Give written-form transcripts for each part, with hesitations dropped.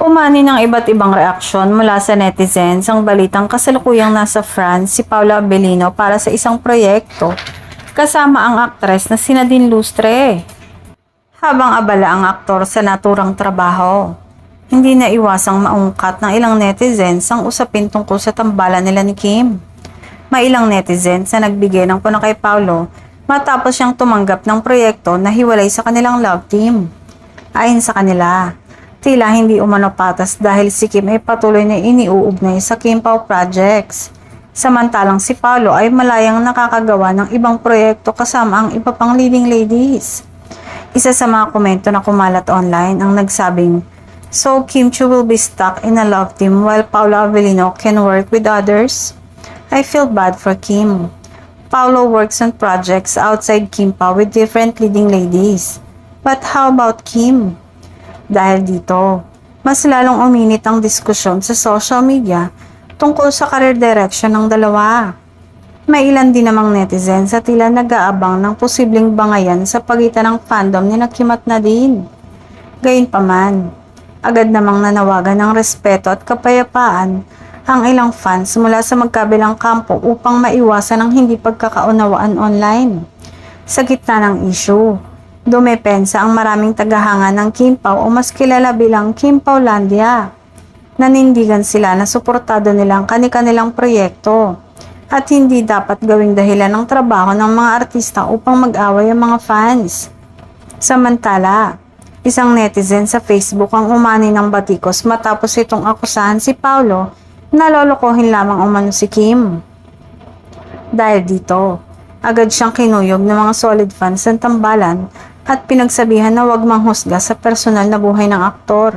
Umani ng iba't ibang reaksyon mula sa netizens ang balitang kasalukuyang nasa France si Paula Abellino para sa isang proyekto kasama ang aktres na si Nadine Lustre. Habang abala ang aktor sa naturang trabaho, hindi na iwasang maungkat ng ilang netizens ang usapin tungkol sa tambalan nila ni Kim. May ilang netizens na nagbigay ng puna kay Paulo matapos siyang tumanggap ng proyekto na hiwalay sa kanilang love team. Ayon sa kanila, tila hindi umano patas dahil si Kim ay patuloy na iniuugnay sa Kim Pao projects. Samantalang si Paulo ay malayang nakakagawa ng ibang proyekto kasama ang iba pang leading ladies. Isa sa mga komento na kumalat online ang nagsabing, "So Kim Chiu will be stuck in a love team while Paula Avellino can work with others? I feel bad for Kim. Paulo works on projects outside Kim Pao with different leading ladies. But how about Kim?" Dahil dito, mas lalong uminit ang diskusyon sa social media tungkol sa career direction ng dalawa. May ilan din namang netizens sa tila nag-aabang ng posibleng bangayan sa pagitan ng fandom ni Kim at Nadine. Gayunpaman, agad namang nanawagan ng respeto at kapayapaan ang ilang fans mula sa magkabilang kampo upang maiwasan ang hindi pagkakaunawaan online. Sa gitna ng issue, dumepensa ang maraming tagahanga ng Kim Pao o mas kilala bilang Kim Paulandia. Nanindigan sila na suportado nilang kani-kanilang proyekto at hindi dapat gawing dahilan ng trabaho ng mga artista upang mag-away ang mga fans. Samantala, isang netizen sa Facebook ang umani ng batikos matapos itong akusahan si Paulo na lolokohin lamang umano si Kim. Dahil dito, agad siyang kinuyog ng mga solid fans ng tambalan at pinagsabihan na huwag manghusga sa personal na buhay ng aktor.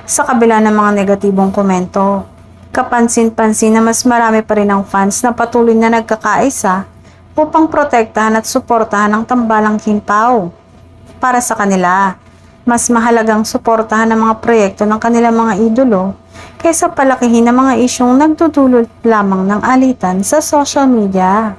Sa kabila ng mga negatibong komento, kapansin-pansin na mas marami pa rin ang fans na patuloy na nagkakaisa upang protektahan at suportahan ang tambalang Kim Pao. Para sa kanila, mas mahalagang suportahan ang mga proyekto ng kanilang mga idolo kaysa palakihin ang mga isyong nagdudulot lamang ng alitan sa social media.